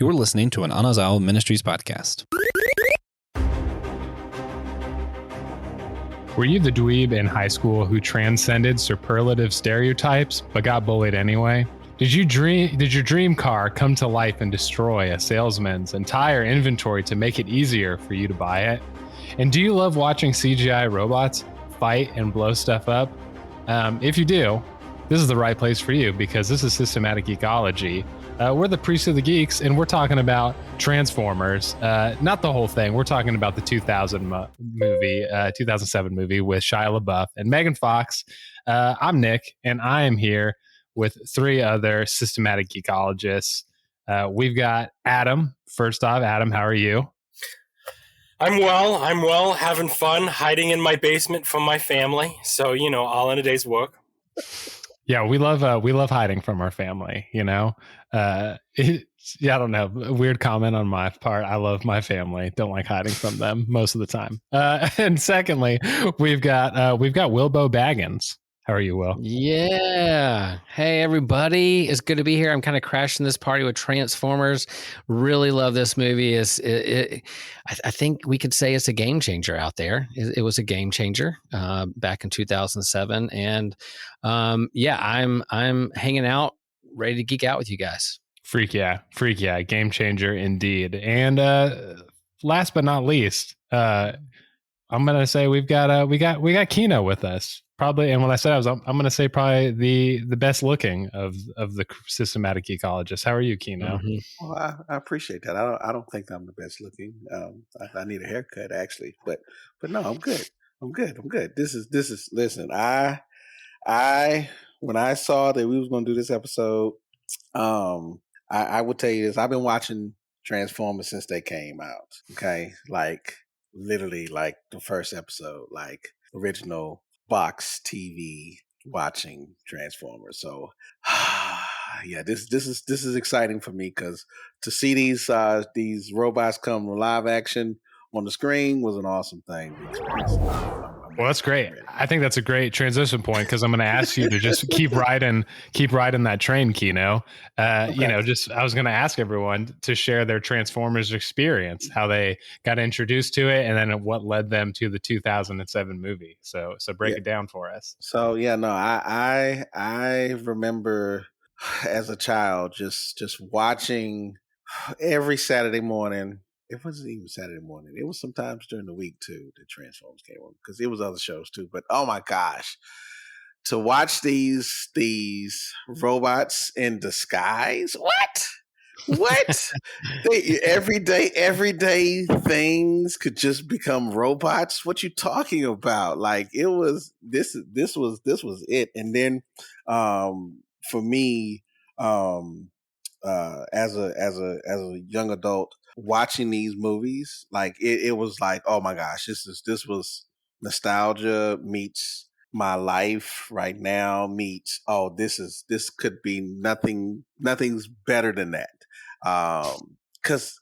You're listening to an Anazao Ministries podcast. Were you the dweeb in high school who transcended superlative stereotypes but got bullied anyway? Did your dream car come to life and destroy a salesman's entire inventory to make it easier for you to buy it? And do you love watching CGI robots fight and blow stuff up? If you do, this is the right place for you, because this is Systematic Geekology. We're the priests of the geeks, and we're talking about Transformers. Not the whole thing. We're talking about the 2007 movie with Shia LaBeouf and Megan Fox. I'm Nick, and I am here with three other systematic geekologists. We've got Adam. First off, Adam, how are you? I'm well, having fun, hiding in my basement from my family. So, all in a day's work. Yeah, we love hiding from our family, I don't know. Weird comment on my part. I love my family. Don't like hiding from them most of the time. And secondly, we've got Wilbo Baggins. How are you, Will? Yeah. Hey, everybody. It's good to be here. I'm kind of crashing this party with Transformers. Really love this movie. I think we could say it's a game changer out there. It was a game changer back in 2007. And I'm hanging out, ready to geek out with you guys. Freak yeah. Game changer indeed. And last but not least, I'm gonna say we got Keno with us. Probably, and when I said I'm going to say probably the best looking of the systematic ecologists. How are you, Keno? Mm-hmm. Well, I appreciate that. I don't think I'm the best looking. I need a haircut actually, but no, I'm good. I'm good. This is. Listen, I when I saw that we was going to do this episode, I would tell you this. I've been watching Transformers since they came out. Okay, like literally like the first episode, like original box TV watching Transformers. So yeah, this is exciting for me, because to see these robots come live action on the screen was an awesome thing. Well, that's great. I think that's a great transition point, because I'm going to ask you to just keep riding that train, Keno. Okay. I was going to ask everyone to share their Transformers experience, how they got introduced to it, and then what led them to the 2007 movie. So break it down for us. So I remember as a child just watching every Saturday morning. It wasn't even Saturday morning. It was sometimes during the week too that Transformers came on, because it was other shows too. But oh my gosh, to watch these robots in disguise, what? everyday things could just become robots. What you talking about? Like it was this was it. And then for me, as a young adult, watching these movies, like it was like, oh my gosh, this was nostalgia meets my life right now meets, oh, this could be nothing's better than that. Cause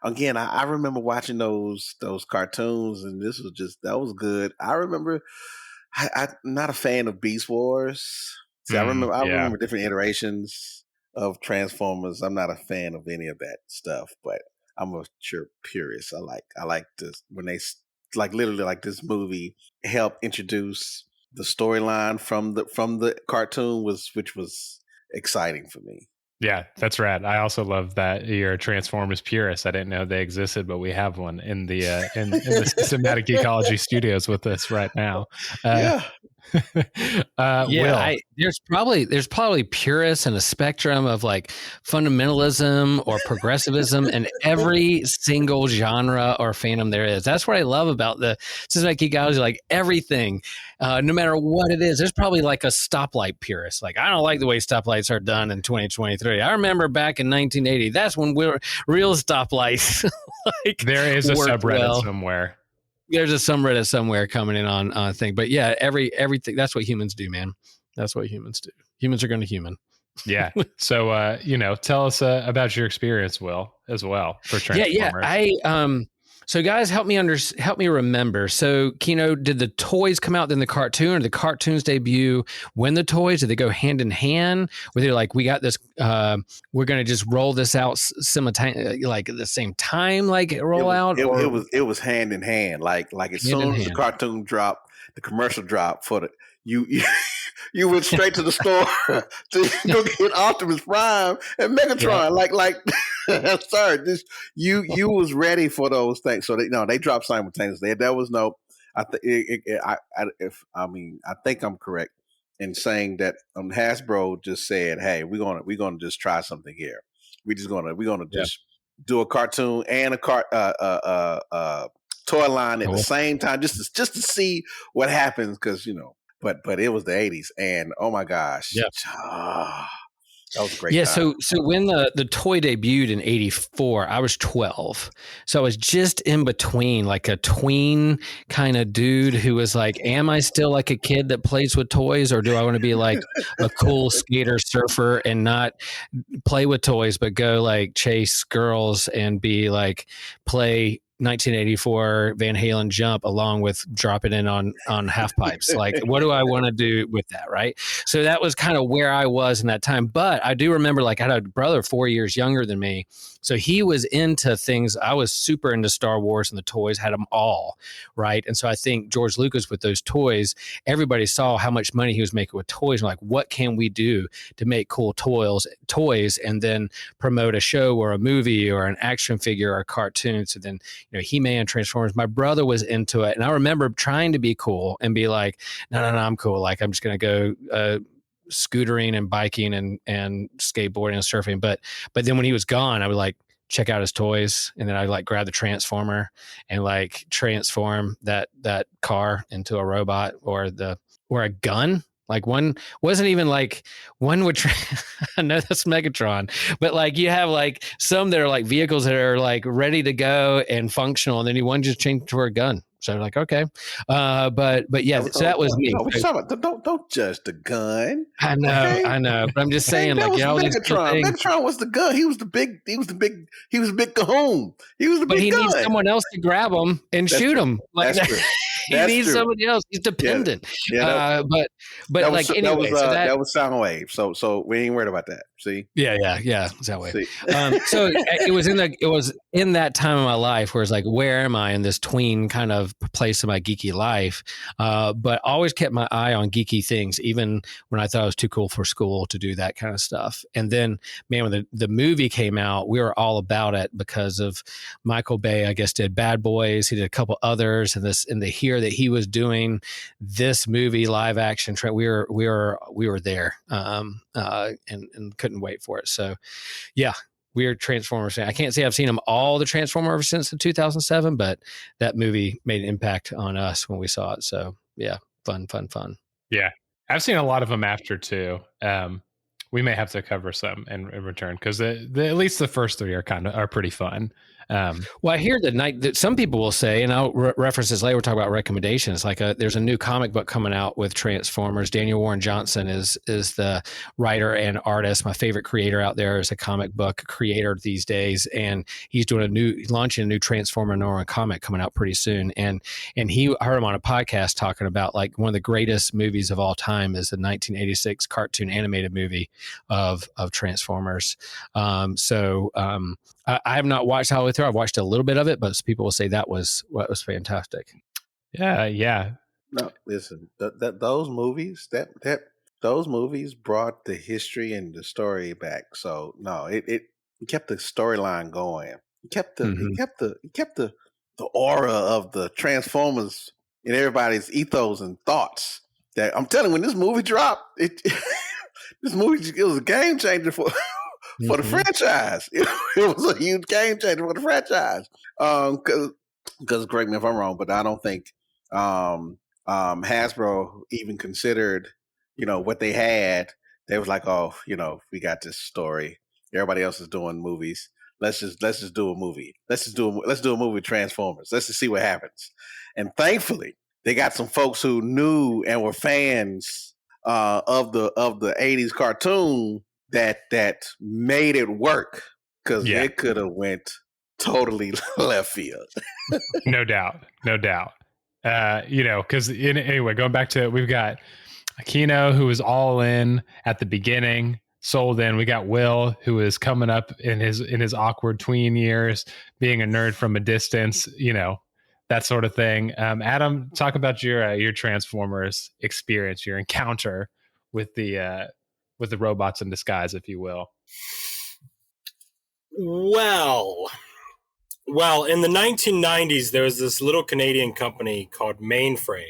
again, I remember watching those cartoons, and that was good. I remember I'm not a fan of Beast Wars. See, I remember different iterations of Transformers. I'm not a fan of any of that stuff, but I'm a sure purist. I like this when they like literally like this movie helped introduce the storyline from the cartoon, which was exciting for me. Yeah, that's rad. I also love that you're a Transformers purist. I didn't know they existed, but we have one in the in the Systematic Geekology studios with us right now. There's probably purists and a spectrum of like fundamentalism or progressivism in every single genre or fandom there is. That's what I love about the Systematic Geekology. Like everything, no matter what it is, there's probably like a stoplight purist. Like, I don't like the way stoplights are done in 2023. I remember back in 1980. That's when real stoplights. There is a subreddit somewhere. There's a subreddit somewhere coming in on thing. But yeah, everything. That's what humans do, man. That's what humans do. Humans are going to human. Yeah. So, tell us about your experience, Will, as well for Transformers. Yeah. So guys, help me remember. So Keno, did the toys come out then the cartoon, or the cartoons debut when the toys? Did they go hand in hand? Were they like, we got this, we're going to just roll this out simultaneously, like at the same time, like roll out? It was hand in hand. Like as soon as the cartoon dropped, the commercial dropped for the you went straight to the store to go get Optimus Prime and Megatron. Sorry, you was ready for those things. So they dropped simultaneously. There was no. I think I'm correct in saying that Hasbro just said, "Hey, we're gonna just try something here. We're gonna just do a cartoon and a toy line at the same time, just to see what happens." Because but it was the 80s, and oh my gosh, that was a great time. So when the toy debuted in 84, I was 12. So I was just in between, like a tween kind of dude who was like, am I still like a kid that plays with toys, or do I want to be like a cool skater surfer and not play with toys, but go like chase girls and be like play 1984 Van Halen Jump along with dropping in on half pipes? Like, what do I want to do with that? Right. So that was kind of where I was in that time. But I do remember, like, I had a brother 4 years younger than me. So he was into things. I was super into Star Wars, and the toys had them all. Right. And so I think George Lucas, with those toys, everybody saw how much money he was making with toys. Like, what can we do to make cool toys and then promote a show or a movie or an action figure or a cartoon? So then, He-Man, Transformers. My brother was into it, and I remember trying to be cool and be like, no, I'm cool. Like, I'm just going to go scootering and biking and skateboarding and surfing. But then when he was gone, I would like check out his toys, and then I like grab the Transformer and like transform that car into a robot or a gun. Like, one wasn't even like one would I know that's Megatron, but like you have like some that are like vehicles that are like ready to go and functional, and then you one just changed to a gun. So like, okay. But yeah, so that was me. No, what you talking about? Don't judge the gun. I know, okay? I know. But I'm just saying, that like, was Megatron. Megatron was the gun. He was the big cahoon. He was the but big he gun. needs someone else to grab him and shoot him. Like, that's true. He needs somebody else. He's dependent. But that like was, anyway, that was Soundwave. So we ain't worried about that. See? Yeah, Soundwave. So it was in that time of my life where it's like, where am I in this tween kind of place in my geeky life? But always kept my eye on geeky things, even when I thought I was too cool for school to do that kind of stuff. And then, man, when the movie came out, we were all about it because of Michael Bay. I guess did Bad Boys. He did a couple others, and the year that he was doing this movie live action, we were there, and couldn't wait for it. So, yeah. Weird Transformers fan. I can't say I've seen them all the Transformers since the 2007, but that movie made an impact on us when we saw it. So yeah, fun. Yeah, I've seen a lot of them after too. We may have to cover some in return because at least the first three are pretty fun. Well, I hear that some people will say, and I'll reference this later. We're talking about recommendations. Like there's a new comic book coming out with Transformers. Daniel Warren Johnson is the writer and artist. My favorite creator out there is a comic book creator these days, and he's launching a new Transformer Nora comic coming out pretty soon. And I heard him on a podcast talking about like one of the greatest movies of all time is the 1986 cartoon animated movie of Transformers. I have not watched all the way through. I've watched a little bit of it, but people will say that was fantastic. Yeah. No, listen, those movies those movies brought the history and the story back. So no, it kept the storyline going. It kept the aura of the Transformers in everybody's ethos and thoughts. That I'm telling you, when this movie dropped, it was a game changer for the franchise. It was a huge game changer for the franchise. Because correct me if I'm wrong, but I don't think Hasbro even considered, what they had. They was like, oh, we got this story. Everybody else is doing movies. Let's just do a movie. Let's do a movie with Transformers. Let's just see what happens. And thankfully, they got some folks who knew and were fans of the 80s cartoon that made it work, because it could have went totally left field. No doubt. Because anyway, going back to it, we've got Keno, who was all in at the beginning, sold in. We got Will, who is coming up in his awkward tween years, being a nerd from a distance, that sort of thing. Adam, talk about your Transformers experience, your encounter with the robots in disguise, if you will. Well, in the 1990s, there was this little Canadian company called Mainframe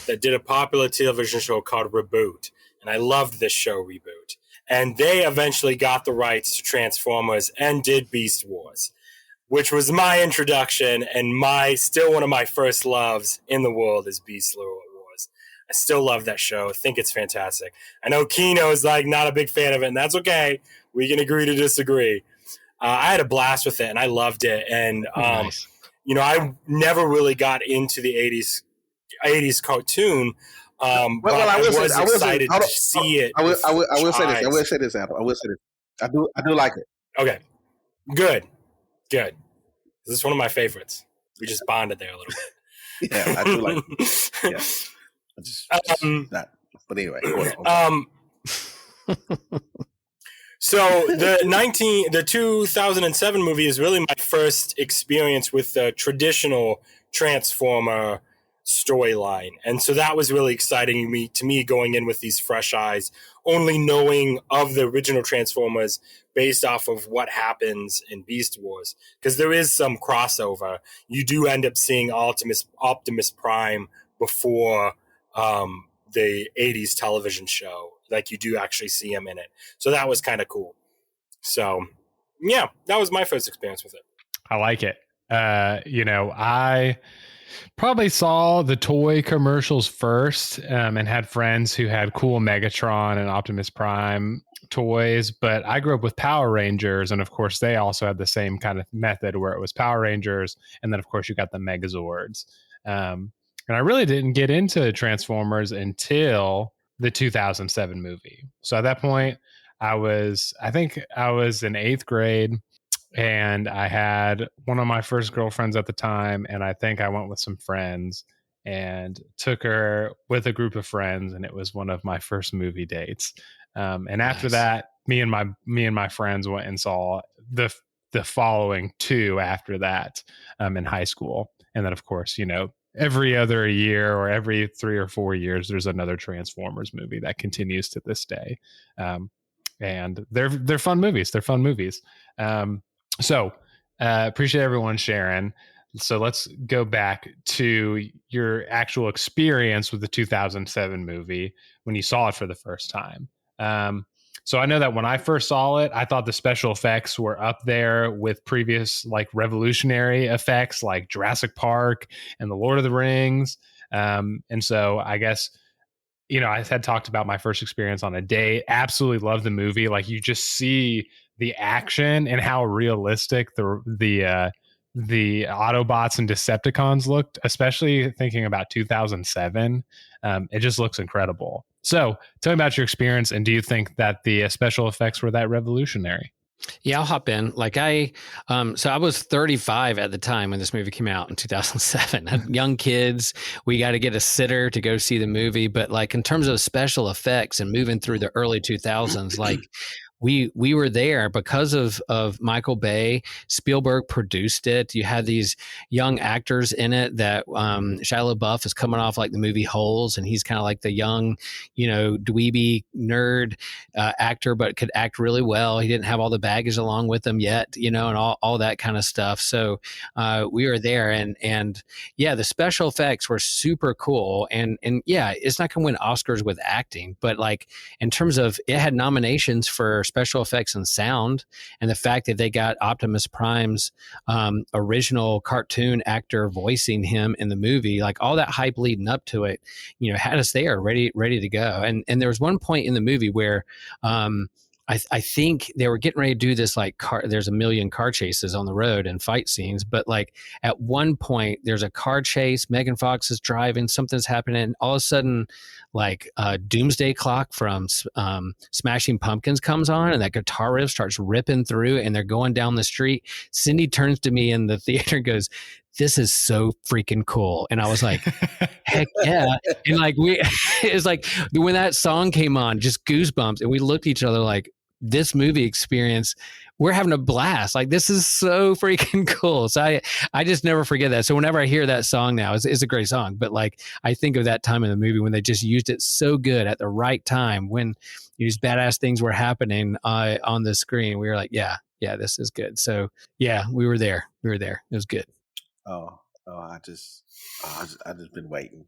that did a popular television show called Reboot. And I loved this show, Reboot. And they eventually got the rights to Transformers and did Beast Wars, which was my introduction and still one of my first loves in the world is Beast Wars. I still love that show. I think it's fantastic. I know Keno is not a big fan of it, and that's okay. We can agree to disagree. I had a blast with it, and I loved it. And, Nice. I never really got into the 80s cartoon, but I was excited to see it. I will say this, Adam. I do like it. Okay, good. This is one of my favorites. We just bonded there a little bit. Yeah, I do like it. Yeah. But anyway. So the 2007 movie is really my first experience with the traditional Transformer storyline, and so that was really exciting to me going in with these fresh eyes, only knowing of the original Transformers based off of what happens in Beast Wars, because there is some crossover. You do end up seeing Optimus Prime before the 80s television show. You do actually see him in it. So that was kind of cool. So, yeah, that was my first experience with it. I like it. I probably saw the toy commercials first and had friends who had cool Megatron and Optimus Prime toys. But I grew up with Power Rangers. And, of course, they also had the same kind of method where it was Power Rangers. And then, of course, you got the Megazords. And I really didn't get into Transformers until the 2007 movie. So at that point, I think I was in 8th grade, and I had one of my first girlfriends at the time, and I think I went with some friends and took her with a group of friends, and it was one of my first movie dates. And after that, me and my friends went and saw the following two after that in high school, and then of course, every other year or every 3 or 4 years, there's another Transformers movie that continues to this day. And they're fun movies. So appreciate everyone sharing. So let's go back to your actual experience with the 2007 movie when you saw it for the first time. So I know that when I first saw it, I thought the special effects were up there with previous revolutionary effects like Jurassic Park and The Lord of the Rings. And so I guess, I had talked about my first experience on a date. Absolutely love the movie. You just see the action and how realistic the Autobots and Decepticons looked, especially thinking about 2007. It just looks incredible. So tell me about your experience, and do you think that the special effects were that revolutionary? Yeah, I'll hop in. So I was 35 at the time when this movie came out in 2007. I had young kids. We got to get a sitter to go see the movie. But in terms of special effects and moving through the early 2000s, we were there because of Michael Bay. Spielberg produced it. You had these young actors in it that Shia LaBeouf is coming off the movie Holes, and he's kind of like the young, dweeby nerd actor, but could act really well. He didn't have all the baggage along with him yet, and all that kind of stuff. So we were there, and yeah, the special effects were super cool. And yeah, it's not going to win Oscars with acting, but in terms of it had nominations for special effects and sound, and the fact that they got Optimus Prime's original cartoon actor voicing him in the movie, all that hype leading up to it, had us there ready to go. And there was one point in the movie where I think they were getting ready to do this there's a million car chases on the road and fight scenes, but like at one point there's a car chase, Megan Fox is driving, something's happening, and all of a sudden like Doomsday Clock from Smashing Pumpkins comes on, and that guitar riff starts ripping through, and they're going down the street. Cindy turns to me in the theater and goes, "This is so freaking cool." And I was like, heck yeah. And like it's like when that song came on, just goosebumps, and we looked at each other like, this movie experience, we're having a blast. Like, this is so freaking cool. So I just never forget that. So whenever I hear that song now, it's a great song, but like I think of that time in the movie when they just used it so good at the right time, when these badass things were happening on the screen. We were like, yeah, this is good. So yeah, we were there. It was good. I just been waiting.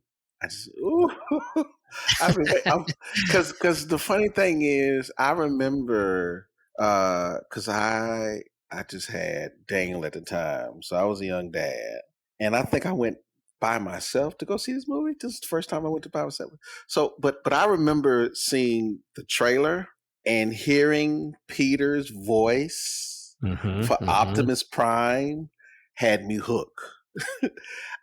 I've been waiting. Because the funny thing is, I remember because I just had Daniel at the time, so I was a young dad, and I think I went by myself to go see this movie. This is the first time I went to by myself. So, but I remember seeing the trailer and hearing Peter's voice for Optimus Prime had me hooked.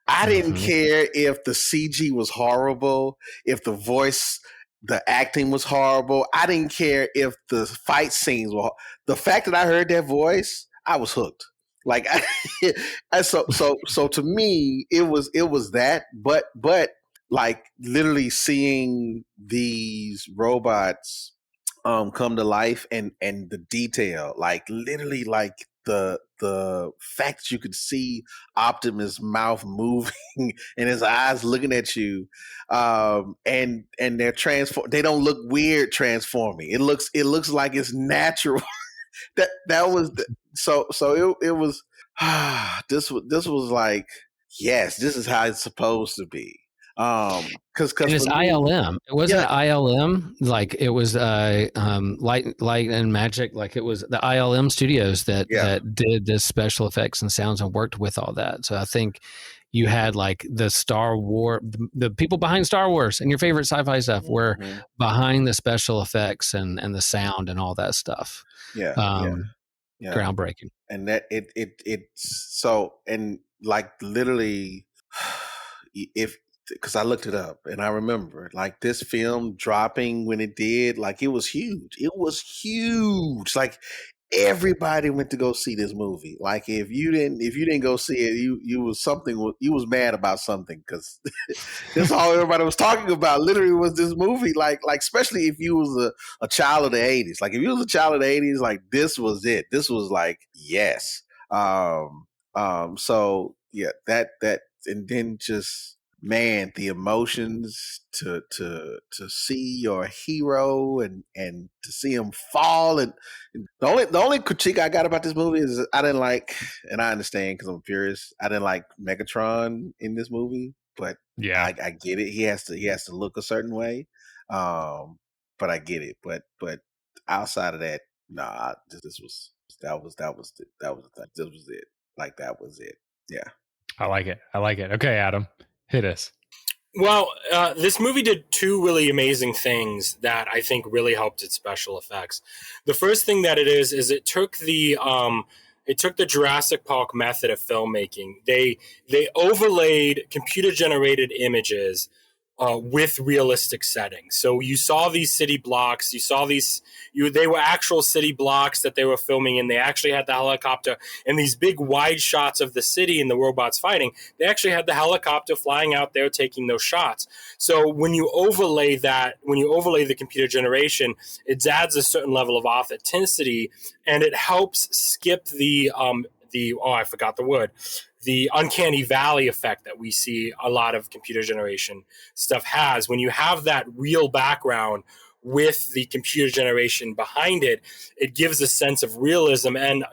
I didn't care if the CG was horrible, if the acting was horrible. I didn't care if the fight scenes were. The fact that I heard that voice, I was hooked. Like, so to me, it was that. But like literally seeing these robots come to life and the detail, like literally like the fact that you could see Optimus' mouth moving and his eyes looking at you, and they're they don't look weird transforming. It looks like it's natural. that was it was this was like, yes, this is how it's supposed to be. Because it's ILM. It wasn't ILM. Like it was Light and Magic. Like it was the ILM studios that did the special effects and sounds and worked with all that. So I think you had like the Star Wars, the people behind Star Wars and your favorite sci-fi stuff were behind the special effects and the sound and all that stuff. Groundbreaking. And that it's so, and like literally because I looked it up and I remember like this film dropping when it did, like it was huge. It was huge. Like everybody went to go see this movie. Like if you didn't go see it, you was mad about something, because that's all everybody was talking about. Literally was this movie. Like especially if you was a child of the 80s. Like if you was a child of the 80s, like this was it. This was like, yes. So yeah, that and then just, man, the emotions to see your hero and to see him fall. And the only critique I got about this movie is I didn't like, and I understand because I'm a purist, I didn't like Megatron in this movie. But yeah, I get it. He has to look a certain way. But I get it. But outside of that, nah, this was it. Like that was it. Yeah. I like it. Okay, Adam, hit us. Well, this movie did two really amazing things that I think really helped its special effects. The first thing that it it took the Jurassic Park method of filmmaking. They overlaid computer generated images with realistic settings. So you saw these city blocks. They were actual city blocks that they were filming in. They actually had the helicopter and these big wide shots of the city and the robots fighting. They actually had the helicopter flying out there taking those shots. So when you overlay the computer generation, it adds a certain level of authenticity, and it helps skip the uncanny valley effect that we see a lot of computer generation stuff has. When you have that real background with the computer generation behind it, it gives a sense of realism. And,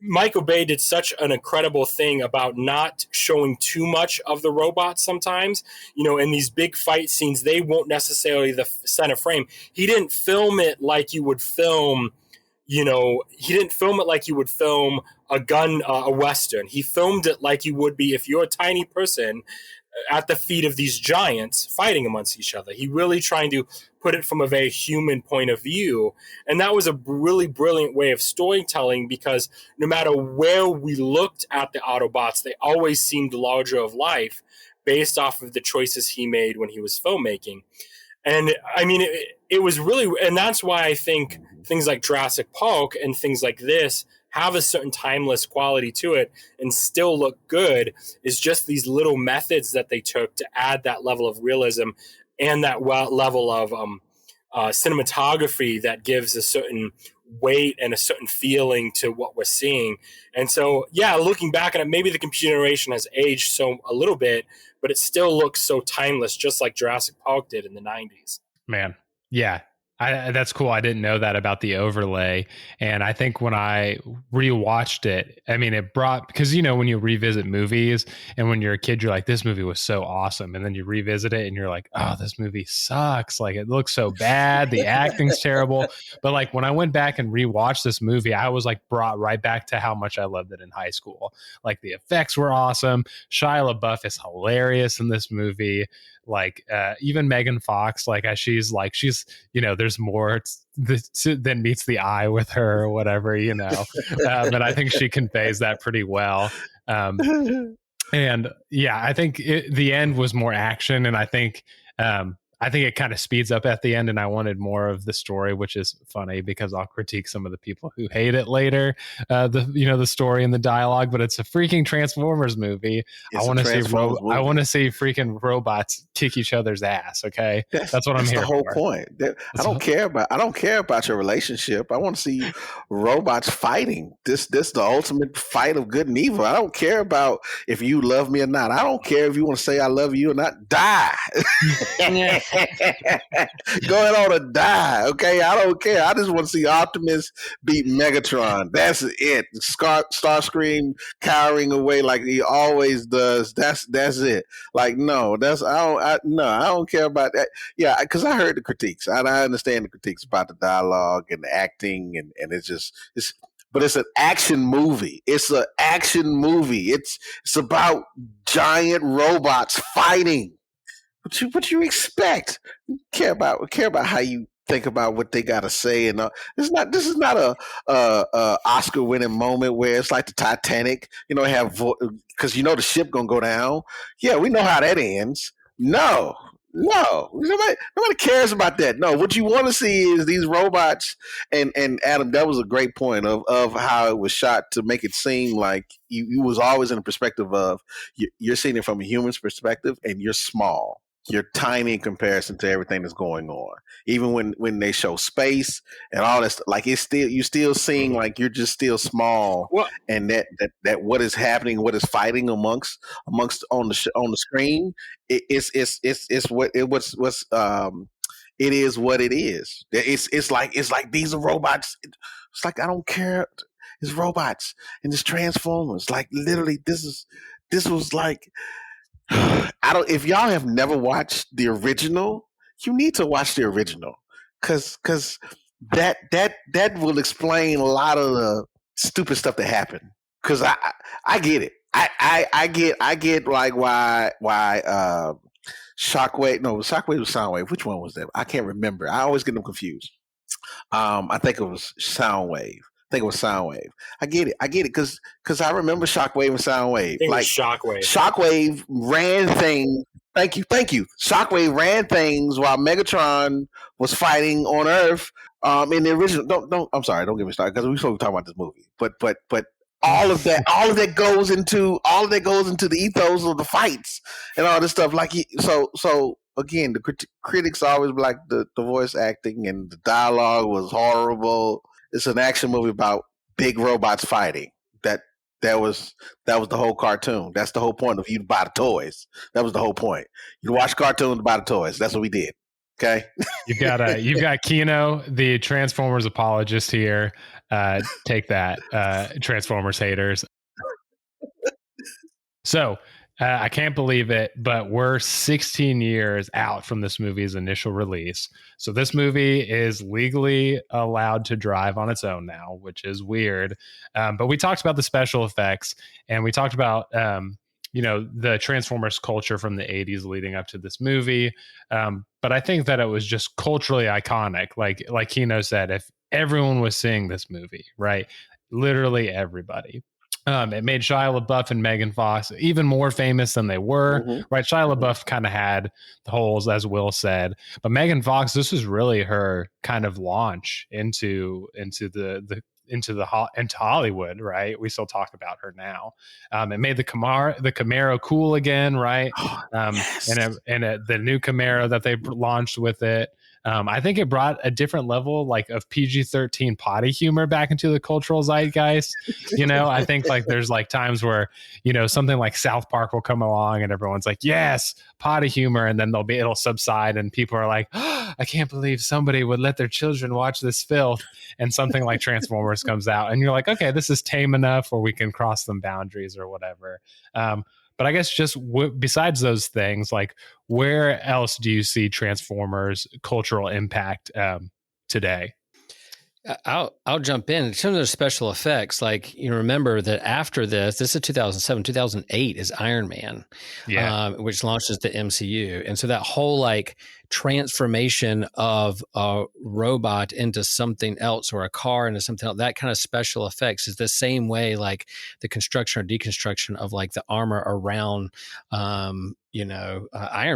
Michael Bay did such an incredible thing about not showing too much of the robots sometimes. In these big fight scenes, they won't necessarily the center frame. He didn't film it like you would film a gun, a Western. He filmed it like you would be if you're a tiny person at the feet of these giants fighting amongst each other. He really trying to put it from a very human point of view. And that was a really brilliant way of storytelling, because no matter where we looked at the Autobots, they always seemed larger of life based off of the choices he made when he was filmmaking. And I mean, it was really, and that's why I think things like Jurassic Park and things like this have a certain timeless quality to it and still look good, is just these little methods that they took to add that level of realism and that level of cinematography that gives a certain weight and a certain feeling to what we're seeing. And so, yeah, looking back at it, maybe the computer generation has aged so a little bit, but it still looks so timeless, just like Jurassic Park did in the 90s. Man, yeah. That's cool. I didn't know that about the overlay. And I think when I rewatched it, I mean, it brought, because, you know, when you revisit movies and when you're a kid, you're like, this movie was so awesome. And then you revisit it and you're like, oh, this movie sucks. Like, it looks so bad. The acting's terrible. But like, when I went back and rewatched this movie, I was like brought right back to how much I loved it in high school. Like, the effects were awesome. Shia LaBeouf is hilarious in this movie. Like, even Megan Fox, like, as she's, you know, there's more than meets the eye with her or whatever, you know. And I think she conveys that pretty well. And yeah, I think the end was more action, and I think it kind of speeds up at the end, and I wanted more of the story, which is funny because I'll critique some of the people who hate it later, the story and the dialogue, but it's a freaking Transformers movie. I want to see freaking robots kick each other's ass. Okay, that's what I'm here for. That's the whole point. I don't care about your relationship. I want to see robots fighting. This the ultimate fight of good and evil. I don't care about if you love me or not. I don't care if you want to say I love you or not. Die. Go ahead on and die, okay? I don't care. I just want to see Optimus beat Megatron. That's it. Starscream cowering away like he always does. That's it. Like, no, I don't care about that. Yeah, because I heard the critiques. I understand the critiques about the dialogue and the acting, and but it's an action movie. It's an action movie. It's about giant robots fighting. What you expect? Care about how you think about what they got to say, and this is not a Oscar winning moment where it's like the Titanic. You know, because you know the ship gonna go down. Yeah, we know how that ends. No, nobody cares about that. No, what you want to see is these robots. And Adam, that was a great point of how it was shot to make it seem like you was always in the perspective of you're seeing it from a human's perspective, and you're small. You're tiny in comparison to everything that's going on. Even when they show space and all that stuff, like you're still seeing like you're just still small. Well, and that what is happening, what is fighting amongst on the screen, it is what it is. It's like these are robots. It's like, I don't care. It's robots and it's Transformers. Like, literally, this was like. If y'all have never watched the original, you need to watch the original, because that will explain a lot of the stupid stuff that happened. Because I get it. I get like why Shockwave was Soundwave. Which one was that? I can't remember. I always get them confused. I think it was Soundwave. I get it because I remember Shockwave and Soundwave. Like Shockwave. Shockwave ran things. Thank you. Shockwave ran things while Megatron was fighting on Earth. In the original, I'm sorry, don't get me started because we're supposed to talk about this movie. But all of that goes into the ethos of the fights and all this stuff. Like, so again, the critics always like the voice acting, and the dialogue was horrible. It's an action movie about big robots fighting. That was the whole cartoon. That's the whole point of you to buy the toys. That was the whole point. You watch cartoons to buy the toys. That's what we did. Okay. You've got Keno, the Transformers apologist here. Take that, Transformers haters. So I can't believe it, but we're 16 years out from this movie's initial release. So this movie is legally allowed to drive on its own now, which is weird. But we talked about the special effects, and we talked about the Transformers culture from the 80s leading up to this movie. But I think that it was just culturally iconic. Like Keno said, if everyone was seeing this movie, right? Literally everybody. It made Shia LaBeouf and Megan Fox even more famous than they were, right? Shia LaBeouf kind of had the holes, as Will said, but Megan Fox, this was really her kind of launch into Hollywood, right? We still talk about her now. It made the Camaro cool again, right? Yes. The new Camaro that they launched with it. I think it brought a different level like of PG-13 potty humor back into the cultural zeitgeist. I think like there's like times where, something like South Park will come along and everyone's like, yes, potty humor. And then it'll subside and people are like, oh, I can't believe somebody would let their children watch this filth. And something like Transformers comes out and you're like, okay, this is tame enough where we can cross some boundaries or whatever. But I guess just besides those things, like where else do you see Transformers cultural impact today? I'll jump in. Some of those special effects, like remember that after this is 2007, 2008 is Iron Man, which launches the MCU, and so that whole like transformation of a robot into something else or a car into something else, that kind of special effects is the same way like the construction or deconstruction of like the armor around Iron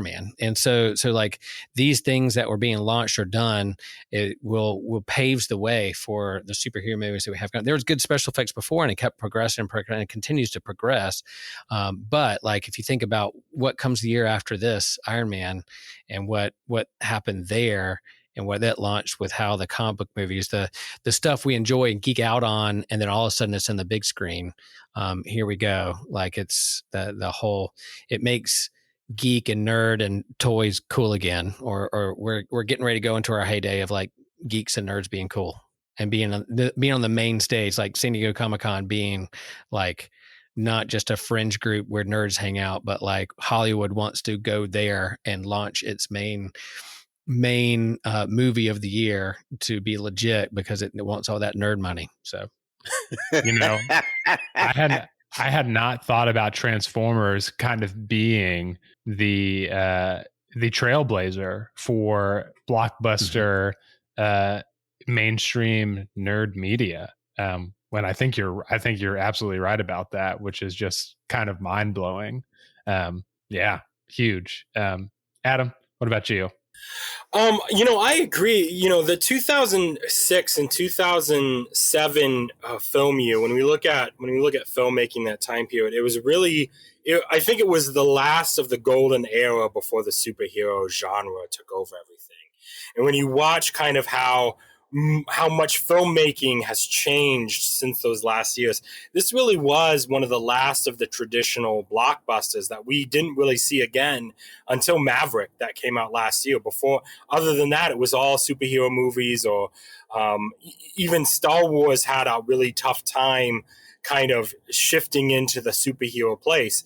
Man. And so like these things that were being launched or done, it will paves the way for the superhero movies that we have. There was good special effects before and it kept progressing and it continues to progress. But like, if you think about what comes the year after this Iron Man and what happened there and what that launched with how the comic book movies, the stuff we enjoy and geek out on, and then all of a sudden it's in the big screen. Here we go. Like it's the whole, it makes geek and nerd and toys cool again, or we're getting ready to go into our heyday of like geeks and nerds being cool and being on the main stage, like San Diego Comic-Con being like not just a fringe group where nerds hang out, but like Hollywood wants to go there and launch its main movie of the year to be legit because it wants all that nerd money. So I had not thought about Transformers kind of being the trailblazer for blockbuster mainstream nerd media. When I think you're absolutely right about that, which is just kind of mind blowing. Yeah, huge. Adam, what about you? I agree. The 2006 and 2007 film year, when we look at filmmaking that time period, it was really, I think it was the last of the golden era before the superhero genre took over everything. And when you watch kind of how much filmmaking has changed since those last years, this really was one of the last of the traditional blockbusters that we didn't really see again until Maverick that came out last year. Before, other than that, it was all superhero movies, or even Star Wars had a really tough time kind of shifting into the superhero place.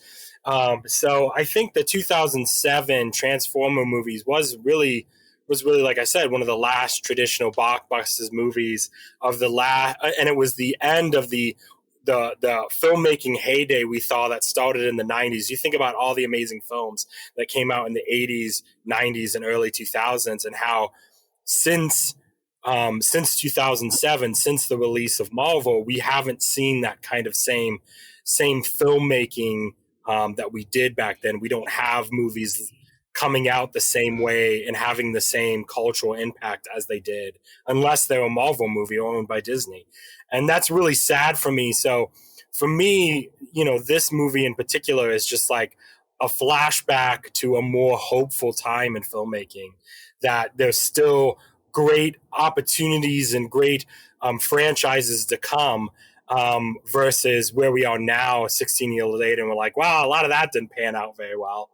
So I think the 2007 Transformer movies was really, like I said, one of the last traditional blockbusters movies of the last, and it was the end of the filmmaking heyday we saw that started in the 90s. You think about all the amazing films that came out in the 80s, 90s, and early 2000s, and how since 2007, since the release of Marvel, we haven't seen that kind of same filmmaking that we did back then. We don't have movies coming out the same way and having the same cultural impact as they did, unless they're a Marvel movie owned by Disney. And that's really sad for me. So for me, this movie in particular is just like a flashback to a more hopeful time in filmmaking, that there's still great opportunities and great franchises to come, versus where we are now 16 years later, and we're like, wow, a lot of that didn't pan out very well.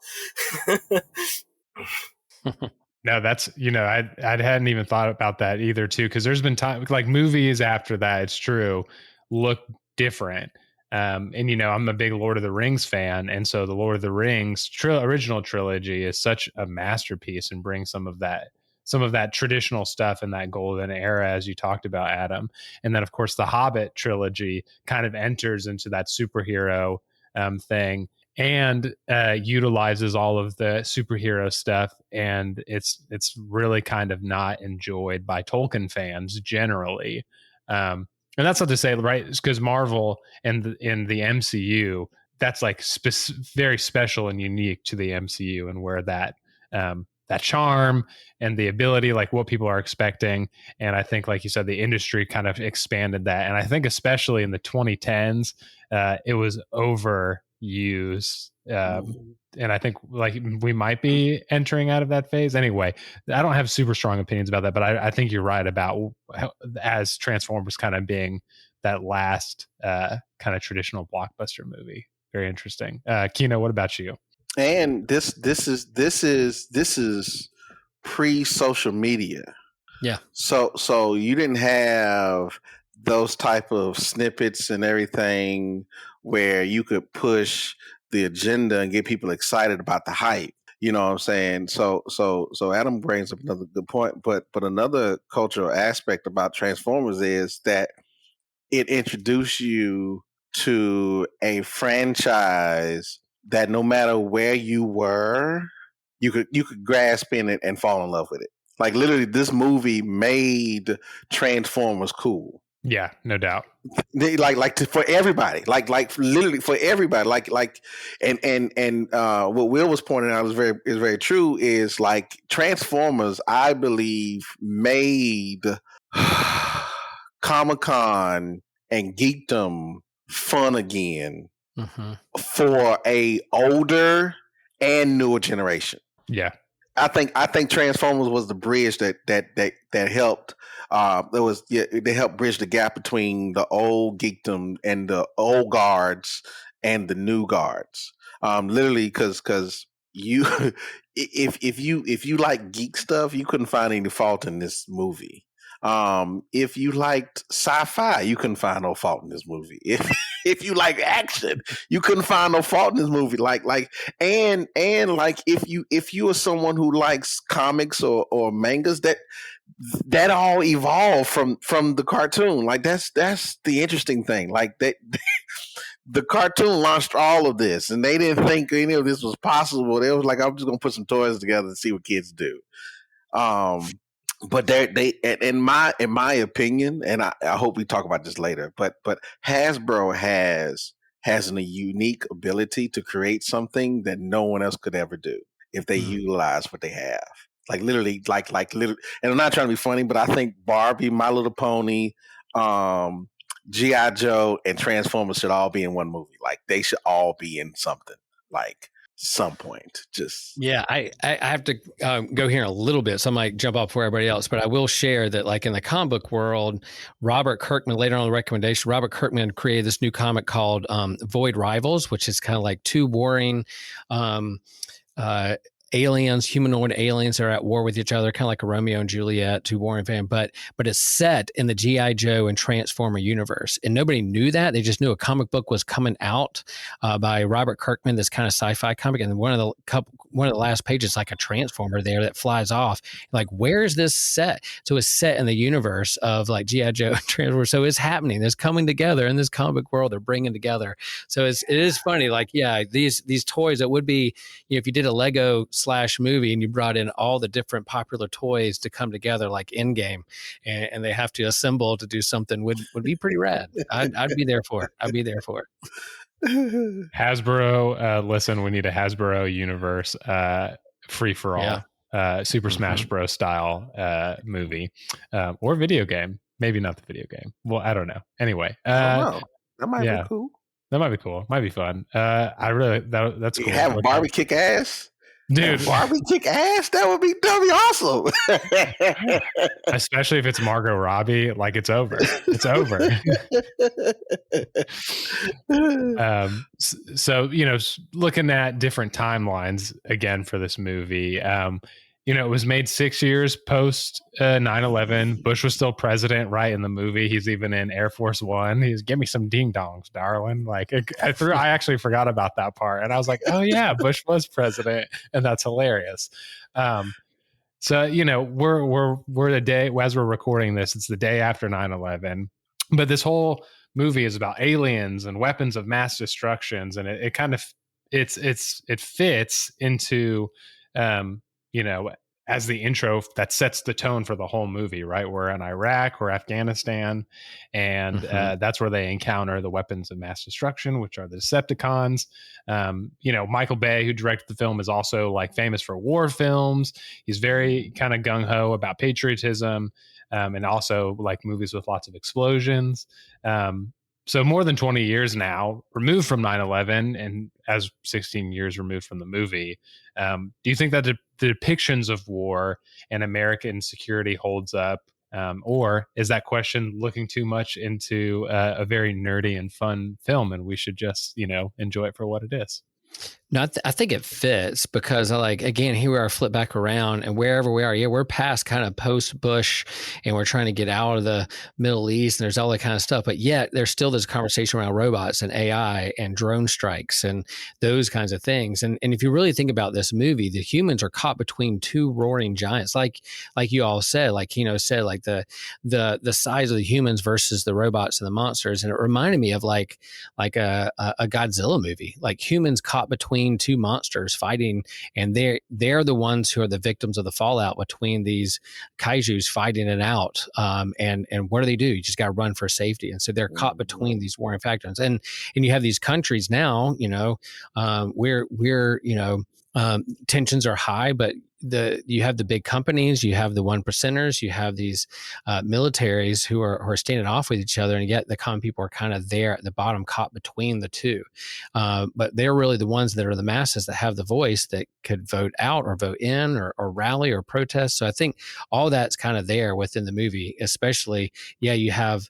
No, that's, I hadn't even thought about that either too, because there's been time like movies after that, it's true, look different. And I'm a big Lord of the Rings fan, and so the Lord of the Rings original trilogy is such a masterpiece and brings some of that traditional stuff in that golden era, as you talked about, Adam. And then, of course, the Hobbit trilogy kind of enters into that superhero thing. and utilizes all of the superhero stuff, and it's really kind of not enjoyed by Tolkien fans generally. And that's not to say, right, because Marvel and in the MCU, that's like very special and unique to the MCU, and where that that charm and the ability, like what people are expecting. And I think, like you said, the industry kind of expanded that. And I think especially in the 2010s, it was overused. And I think like we might be entering out of that phase. Anyway, I don't have super strong opinions about that, but I think you're right about how, as Transformers kind of being that last kind of traditional blockbuster movie. Very interesting. Keno, what about you? And this is pre-social media. Yeah. So you didn't have those type of snippets and everything where you could push the agenda and get people excited about the hype. You know what I'm saying? So Adam brings up another good point, but another cultural aspect about Transformers is that it introduced you to a franchise that no matter where you were, you could grasp in it and fall in love with it. Like literally, this movie made Transformers cool. Yeah, no doubt. They for everybody, like literally for everybody, and what Will was pointing out is very true. Is like Transformers, I believe, made Comic-Con and geekdom fun again for a older and newer generation. Yeah. I think Transformers was the bridge that helped. They helped bridge the gap between the old geekdom and the old guards and the new guards. Literally, because you, if you like geek stuff, you couldn't find any fault in this movie. If you liked sci-fi, you couldn't find no fault in this movie. If you like action, you couldn't find no fault in this movie. And if you are someone who likes comics or mangas, that all evolved from the cartoon. Like that's the interesting thing. Like that the cartoon launched all of this, and they didn't think any of this was possible. They was like, I'm just gonna put some toys together and see what kids do. But they in my opinion, and I hope we talk about this later, but Hasbro has a unique ability to create something that no one else could ever do if they utilize what they have. Like literally, like literally, and I'm not trying to be funny, but I think Barbie, My Little Pony, G.I. Joe, and Transformers should all be in one movie. Like they should all be in something. Like some point. Just I have to go here a little bit, so I might jump off before everybody else, but I will share that like in the comic book world, Robert Kirkman, later on the recommendation, Robert Kirkman created this new comic called Void Rivals, which is kind of like two warring aliens, humanoid aliens that are at war with each other, kind of like a Romeo and Juliet, two warring family, but it's set in the G.I. Joe and Transformer universe. And nobody knew that. They just knew a comic book was coming out by Robert Kirkman, this kind of sci-fi comic. And one of the last pages, like a Transformer there that flies off. Like, where is this set? So it's set in the universe of like G.I. Joe and Transformer. So it's happening. It's coming together in this comic world. They're bringing together. So it is funny. Like, yeah, these toys, it would be, if you did a Lego / movie and you brought in all the different popular toys to come together like Endgame, and they have to assemble to do something would be pretty rad. I'd be there for it. I'd be there for it. Hasbro, listen, we need a Hasbro universe free for all, Super Smash Bros. Style movie or video game. Maybe not the video game. Well, I don't know. Anyway, I don't know. That might be cool. That might be cool. Might be fun. That's cool. Have a Barbie kick ass. Dude, Barbie kick ass? That'd be awesome. Especially if it's Margot Robbie, like it's over. It's over. So, looking at different timelines again for this movie, it was made 6 years post 9/11. Bush was still president, right? In the movie, he's even in Air Force One. He's give me some ding dongs, darling. Like I actually forgot about that part, and I was like, oh yeah, Bush was president, and that's hilarious. So we're the day as we're recording this. It's the day after 9/11, but this whole movie is about aliens and weapons of mass destructions, and it kind of it fits into, you know, as the intro that sets the tone for the whole movie, right? We're in Iraq or Afghanistan, and that's where they encounter the weapons of mass destruction, which are the Decepticons. You know, Michael Bay, who directed the film, is also like famous for war films. He's very kind of gung ho about patriotism, and also like movies with lots of explosions. So more than 20 years now, removed from 9/11, and as 16 years removed from the movie, do you think that the depictions of war and American security holds up? Or is that question looking too much into a very nerdy and fun film, and we should just, you know, enjoy it for what it is? No, I think it fits because I like, again, here we are, flip back around and wherever we are, yeah, we're past kind of post Bush and we're trying to get out of the Middle East and there's all that kind of stuff. But yet there's still this conversation around robots and AI and drone strikes and those kinds of things. And if you really think about this movie, the humans are caught between two roaring giants, like you all said, like Keno said, like the size of the humans versus the robots and the monsters. And it reminded me of like a Godzilla movie, like humans caught between two monsters fighting, and they're the ones who are the victims of the fallout between these kaijus fighting it out. And what do? You just got to run for safety, and so they're caught between these warring factions. And you have these countries now, you know, where you know. Tensions are high, but you have the big companies, you have the 1%ers, you have these militaries who are standing off with each other, and yet the common people are kind of there at the bottom, caught between the two. But they're really the ones that are the masses that have the voice that could vote out or vote in or rally or protest. So I think all that's kind of there within the movie, especially, yeah, you have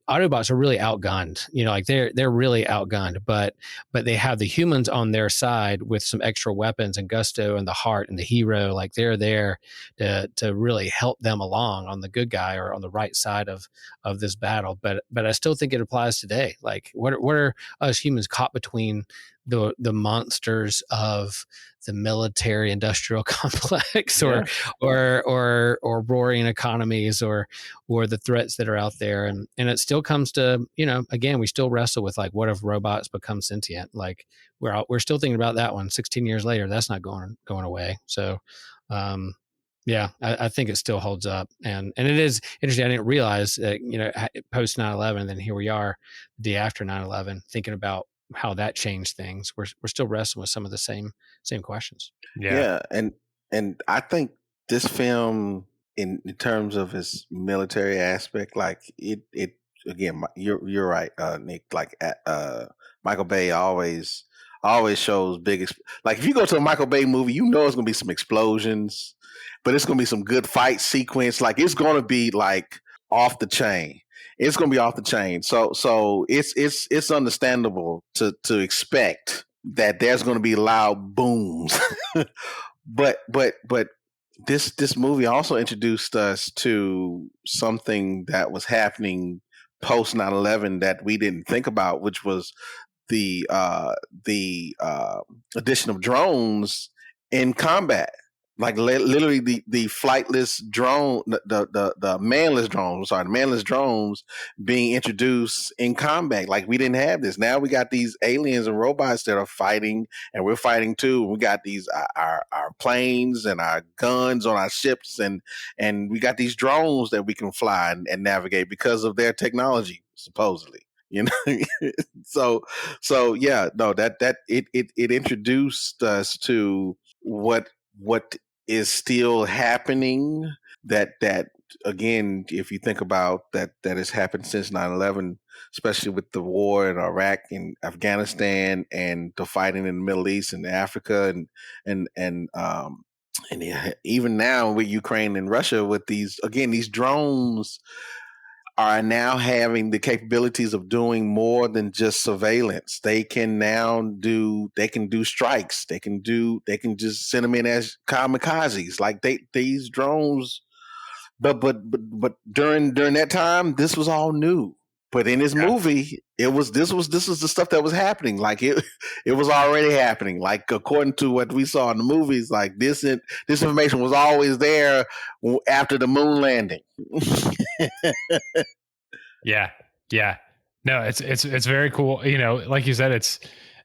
Autobots are really outgunned, you know, like they're really outgunned, but they have the humans on their side with some extra weapons and gusto and the heart and the hero. Like they're there to really help them along on the good guy or on the right side of this battle. But I still think it applies today. Like what are us humans caught between the monsters of the military industrial complex or roaring economies or the threats that are out there, and it still comes to, you know, again, we still wrestle with like, what if robots become sentient? Like we're still thinking about that one 16 years later. That's not going away. So yeah, I think it still holds up, and it is interesting. I didn't realize that, you know, post 9/11, and then here we are the day after 9/11 thinking about how that changed things. We're still wrestling with some of the same questions. Yeah, and I think this film, in terms of its military aspect, like it again, you're right, Nick. Like Michael Bay always shows big. Like if you go to a Michael Bay movie, you know it's gonna be some explosions, but it's gonna be some good fight sequence. Like it's gonna be like off the chain. It's gonna be off the chain. So it's understandable to expect that there's gonna be loud booms. but this movie also introduced us to something that was happening post 9/11 that we didn't think about, which was the addition of drones in combat. Like literally the flightless drone, the manless drones. The manless drones being introduced in combat. Like we didn't have this. Now we got these aliens and robots that are fighting, and we're fighting too. We got these our planes and our guns on our ships, and we got these drones that we can fly and navigate because of their technology, supposedly. You know, so yeah, no, that it introduced us to what is still happening. That again, if you think about that has happened since 9/11, especially with the war in Iraq and Afghanistan and the fighting in the Middle East and Africa and even now with Ukraine and Russia, with these drones are now having the capabilities of doing more than just surveillance. They can now do strikes. They can just send them in as kamikazes. Like these drones, but during that time, this was all new. But in this movie, this was the stuff that was happening. Like it was already happening. Like according to what we saw in the movies, like this information was always there after the moon landing. Yeah. No, it's very cool. You know, like you said, it's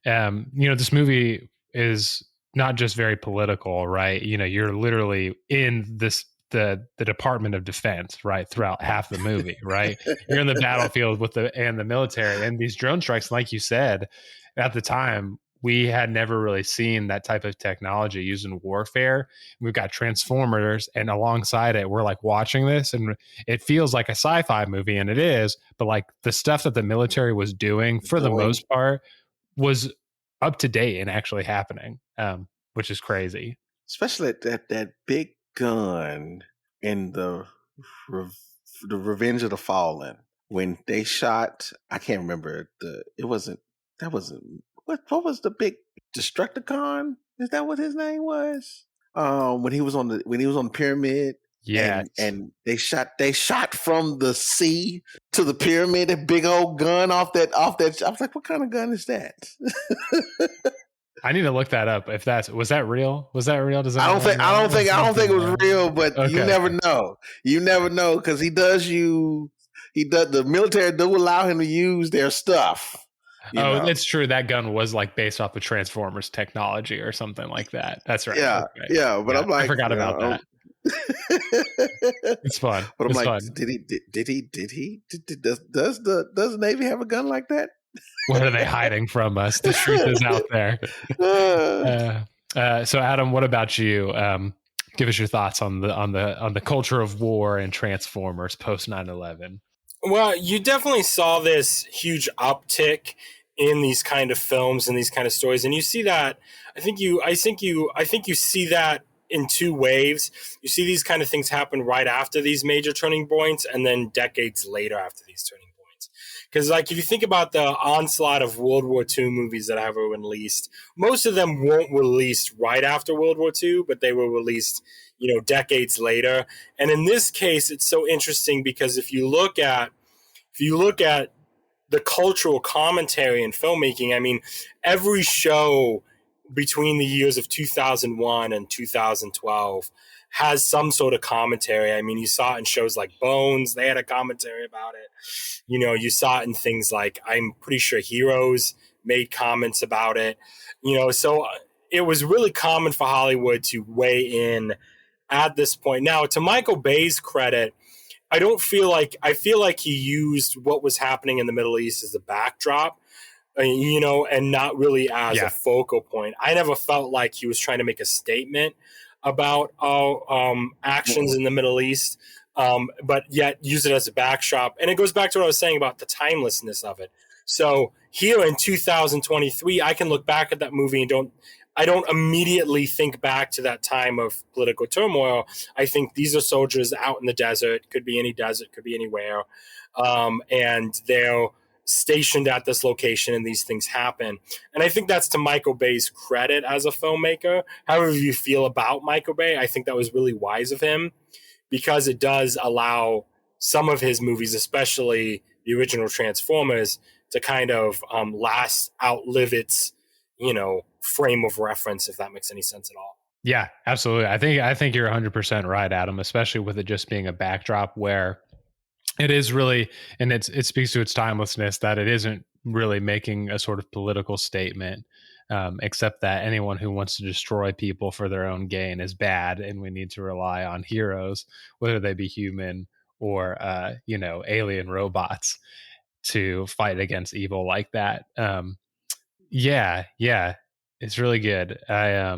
This movie is not just very political, right? You're literally in the Department of Defense, right, throughout half the movie, right? You're in the battlefield with the military, and these drone strikes, like you said, at the time we had never really seen that type of technology used in warfare. We've got Transformers, and alongside it, we're like watching this, and it feels like a sci-fi movie, and it is, but like the stuff that the military was doing for the most part was up to date and actually happening, which is crazy. Especially that big gun in the Revenge of the Fallen, when they shot, I can't remember what was the big Destructicon? Is that what his name was? When he was on the pyramid. Yeah, and they shot from the sea to the pyramid, a big old gun off that. I was like, what kind of gun is that? I need to look that up. Was that real? Was that real? I don't think it was real, but okay. You never know. You never know, because the military do allow him to use their stuff. It's true. That gun was like based off of Transformers technology or something like that. That's right. Yeah, okay. Yeah. But I'm like, I forgot about that. It's fun. But I'm it's like, fun. Does the Navy have a gun like that? What are they hiding from us? The truth is out there. So Adam, what about you? Give us your thoughts on the culture of war and Transformers post 9/11. Well, you definitely saw this huge uptick in these kind of films and these kind of stories, and you see that. I think you see that in two waves. You see these kind of things happen right after these major turning points, and then decades later after these turning points. Because, like, if you think about the onslaught of World War II movies that have been released, most of them weren't released right after World War II, but they were released, decades later. And in this case, it's so interesting because if you look at the cultural commentary in filmmaking, I mean, every show between the years of 2001 and 2012 has some sort of commentary. I mean, you saw it in shows like Bones. They had a commentary about it. You saw it in things like, I'm pretty sure Heroes made comments about it. So it was really common for Hollywood to weigh in at this point. Now, to Michael Bay's credit, I feel like he used what was happening in the Middle East as a backdrop, and not really as a focal point. I never felt like he was trying to make a statement about actions in the Middle East, but yet use it as a backdrop. And it goes back to what I was saying about the timelessness of it. So here in 2023, I can look back at that movie and I don't immediately think back to that time of political turmoil. I think these are soldiers out in the desert, could be any desert, could be anywhere, and they're stationed at this location and these things happen. And I think that's to Michael Bay's credit as a filmmaker. However you feel about Michael Bay, I think that was really wise of him, because it does allow some of his movies, especially the original Transformers, to kind of outlive its, frame of reference, if that makes any sense at all. Yeah, absolutely. I think you're 100% right, Adam, especially with it just being a backdrop where it is really, and it speaks to its timelessness, that it isn't really making a sort of political statement, except that anyone who wants to destroy people for their own gain is bad, and we need to rely on heroes, whether they be human or alien robots, to fight against evil like that. Yeah, it's really good. I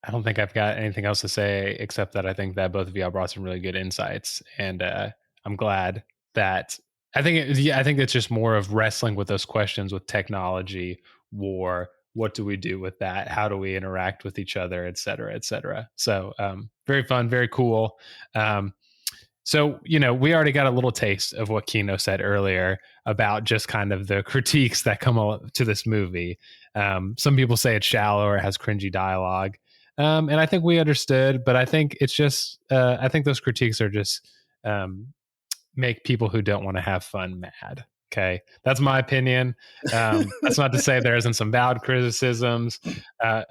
don't think I've got anything else to say except that I think that both of y'all brought some really good insights, and I'm glad that I think it's just more of wrestling with those questions with technology, war. What do we do with that? How do we interact with each other, et cetera, et cetera. So very fun, very cool. So, we already got a little taste of what Keno said earlier about just kind of the critiques that come to this movie. Some people say it's shallow or has cringy dialogue. And I think we understood, but I think it's just, I think those critiques are just make people who don't want to have fun mad. Okay. That's my opinion. That's not to say there isn't some valid criticisms,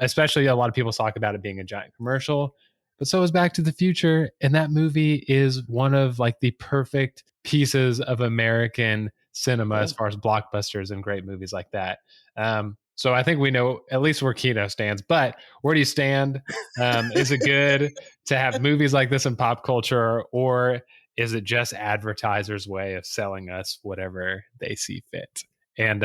especially a lot of people talk about it being a giant commercial. But so is Back to the Future, and that movie is one of like the perfect pieces of American cinema as far as blockbusters and great movies like that. So I think we know at least where Keno stands. But where do you stand? Is it good to have movies like this in pop culture, or is it just advertisers' way of selling us whatever they see fit? And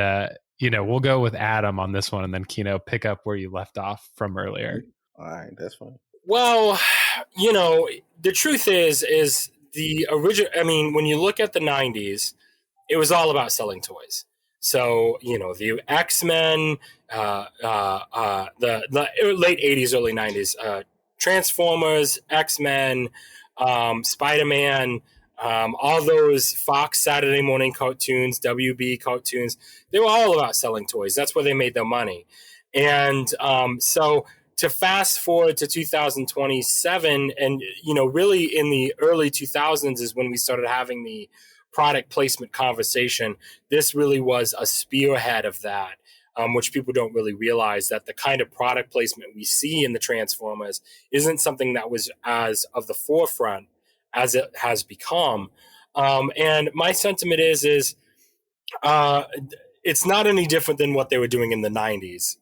we'll go with Adam on this one, and then Keno, pick up where you left off from earlier. All right, that's fine. Well, the truth is the original. I mean, when you look at the '90s, it was all about selling toys. So the X-Men, the late '80s, early '90s, Transformers, X-Men, Spider-Man, all those Fox Saturday morning cartoons, WB cartoons, they were all about selling toys. That's where they made their money. And so to fast forward to 2027, and really in the early 2000s is when we started having the product placement conversation. This really was a spearhead of that, which people don't really realize, that the kind of product placement we see in the Transformers isn't something that was as of the forefront as it has become. And my sentiment is it's not any different than what they were doing in the 90s.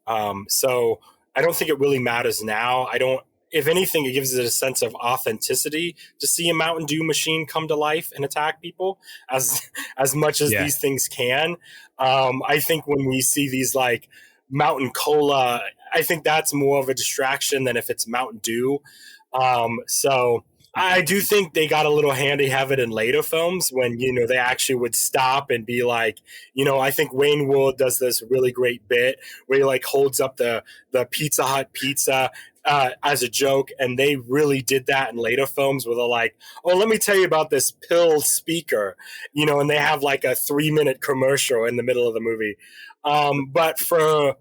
So I don't think it really matters now. If anything, it gives it a sense of authenticity to see a Mountain Dew machine come to life and attack people as much as these things can. I think when we see these like Mountain Cola, I think that's more of a distraction than if it's Mountain Dew. So I do think they got a little handy-heavy in later films when, they actually would stop and be like, I think Wayne Wood does this really great bit where he like holds up the Pizza Hut pizza as a joke. And they really did that in later films where they're like, oh, let me tell you about this pill speaker, and they have like a 3-minute commercial in the middle of the movie. But for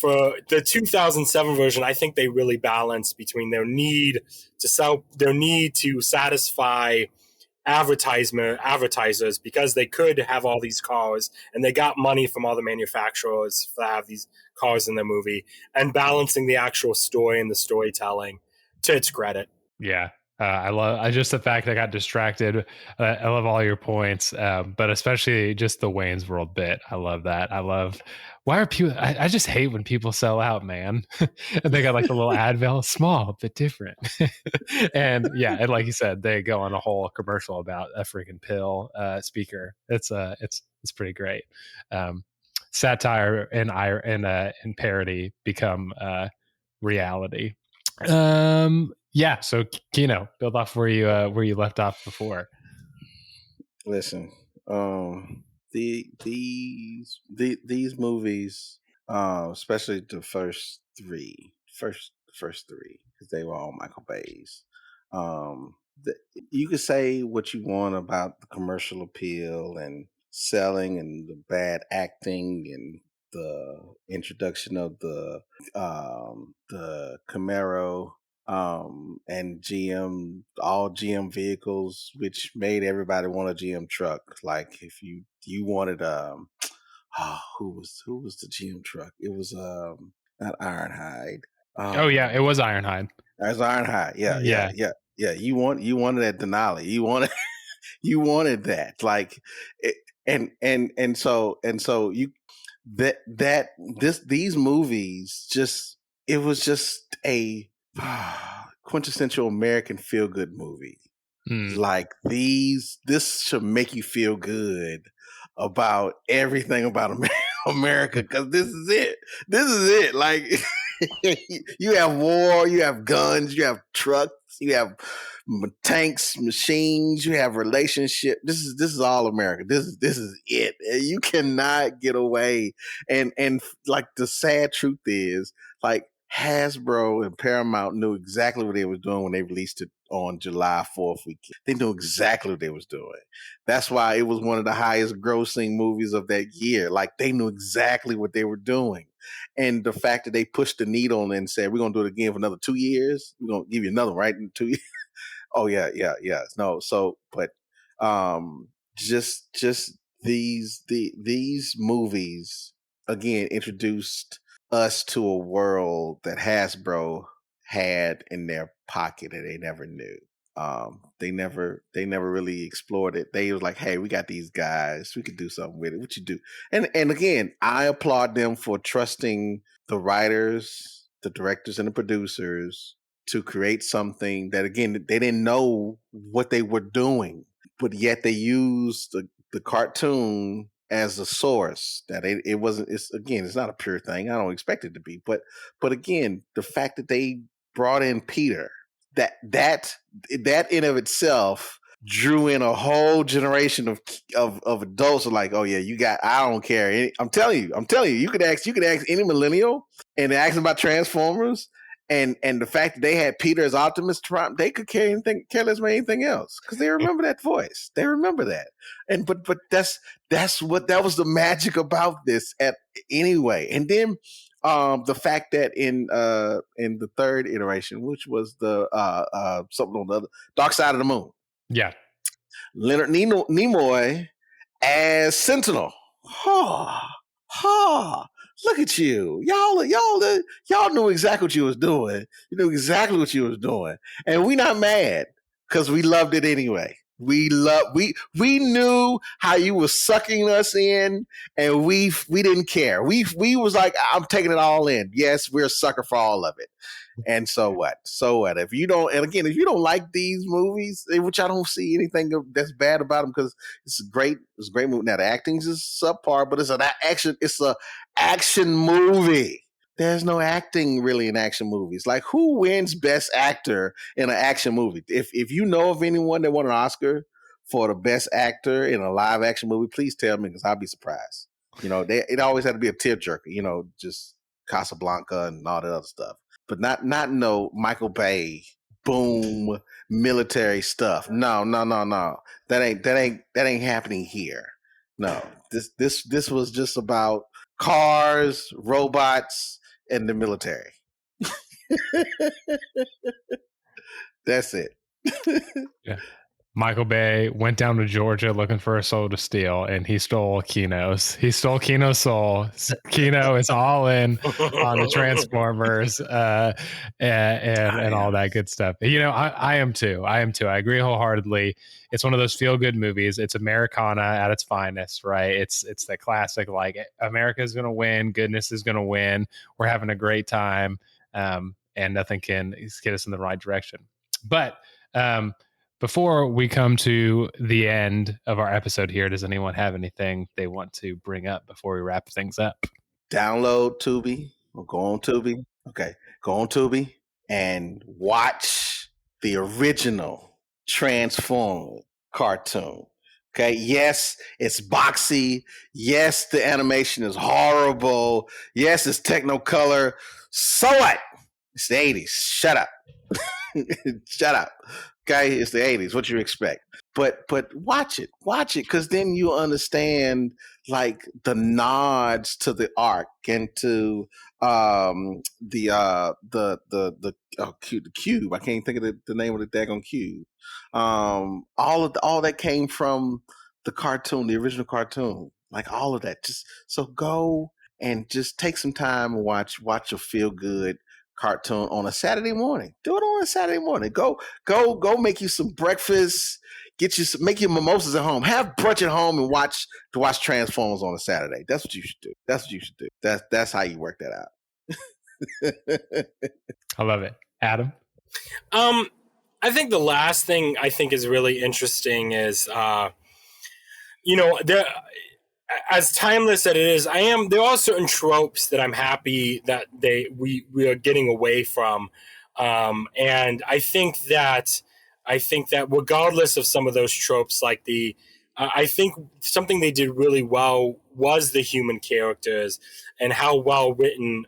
the 2007 version, I think they really balanced between their need to satisfy advertisers because they could have all these cars and they got money from all the manufacturers to have these cars in the movie, and balancing the actual story and the storytelling to its credit. Yeah. I love just the fact I got distracted. I love all your points, but especially just the Wayne's World bit. I love that. Why are people, I just hate when people sell out, man. And they got like the little Advil, small, but different. And like you said, they go on a whole commercial about a freaking pill speaker. It's pretty great. Satire and parody become reality. So Keno, build off where you left off before. Listen, these movies, especially the first three, because they were all Michael Bay's. You could say what you want about the commercial appeal and selling and the bad acting and the introduction of the Camaro and GM, all GM vehicles, which made everybody want a GM truck. Like if you wanted who was the GM truck? It was not Ironhide. It was Ironhide. That's Ironhide. Yeah. You wanted that Denali. You wanted that. Like so you these movies it was just a quintessential American feel good movie. Like this should make you feel good about everything about America, because this is it. Like you have war, you have guns, you have trucks, you have tanks, machines, you have relationship. This is all America. This is it. You cannot get away. And like the sad truth is, like, Hasbro and Paramount knew exactly what they were doing when they released it on July 4th weekend. They knew exactly what they was doing. That's why it was one of the highest grossing movies of that year. Like, they knew exactly what they were doing. And the fact that they pushed the needle and said, we're going to do it again for another 2 years. We're going to give you another one, right, in 2 years. Oh, yeah. No, so, but just these movies, again, introduced us to a world that Hasbro had in their pocket that they never knew. They never really explored it. They was like, hey, we got these guys, we could do something with it. What you do? And again, I applaud them for trusting the writers, the directors, and the producers to create something that, again, they didn't know what they were doing, but yet they used the cartoon as a source. That it wasn't. It's not a pure thing. I don't expect it to be, but again, the fact that they brought in Peter, that in of itself drew in a whole generation of adults who are like, oh yeah, I don't care. I'm telling you, you could ask any millennial and ask them about Transformers, and the fact that they had Peter as Optimus Prime, they could care less about anything else because they remember that voice. They remember that, and but that was the magic about this anyway. And then the fact that in the third iteration, which was the something on the other Dark Side of the Moon, yeah, Leonard Nimoy as Sentinel. Look at you, y'all knew exactly what you was doing. You knew exactly what you was doing, and we not mad because we loved it anyway. We knew how you was sucking us in, and we didn't care. We was like, I'm taking it all in. Yes, we're a sucker for all of it. And so what? If you don't like these movies, which I don't see anything that's bad about them, because it's a great movie. Now the acting is subpar, but it's an action movie. There's no acting really in action movies. Like, who wins Best Actor in an action movie? If you know of anyone that won an Oscar for the Best Actor in a live action movie, please tell me, because I'll be surprised. It always had to be a tearjerker. Just Casablanca and all that other stuff, but not no Michael Bay boom military stuff. No. That ain't happening here. No, this was just about cars, robots, and the military. That's it. Yeah. Michael Bay went down to Georgia looking for a soul to steal, and he stole Keno's. He stole Keno's soul. Keno is all in on the Transformers and all that good stuff. I am too. I agree wholeheartedly. It's one of those feel-good movies. It's Americana at its finest, right? It's the classic, like, America's going to win, goodness is going to win, we're having a great time, and nothing can get us in the right direction. But before we come to the end of our episode here, does anyone have anything they want to bring up before we wrap things up? Download Tubi or go on Tubi. Okay, go on Tubi and watch the original Transformers cartoon. Okay, yes, it's boxy. Yes, the animation is horrible. Yes, it's Technicolor. So what? It's the 80s. Shut up. Shut up. Okay, it's the 80s. What you expect? But watch it, because then you understand, like, the nods to the arc and to the cube. I can't think of the name of the daggone cube. All that came from the cartoon, the original cartoon. Like, all of that. Just so go and just take some time and watch a feel good cartoon on a Saturday morning. Do it on a Saturday morning. Go make you some breakfast. Make your mimosas at home. Have brunch at home and watch Transformers on a Saturday. That's what you should do. That's how you work that out. I love it. Adam? I think the last thing I think is really interesting is as timeless that it is, there are certain tropes that I'm happy that we are getting away from. And I think that regardless of some of those tropes, like I think something they did really well was the human characters and how well written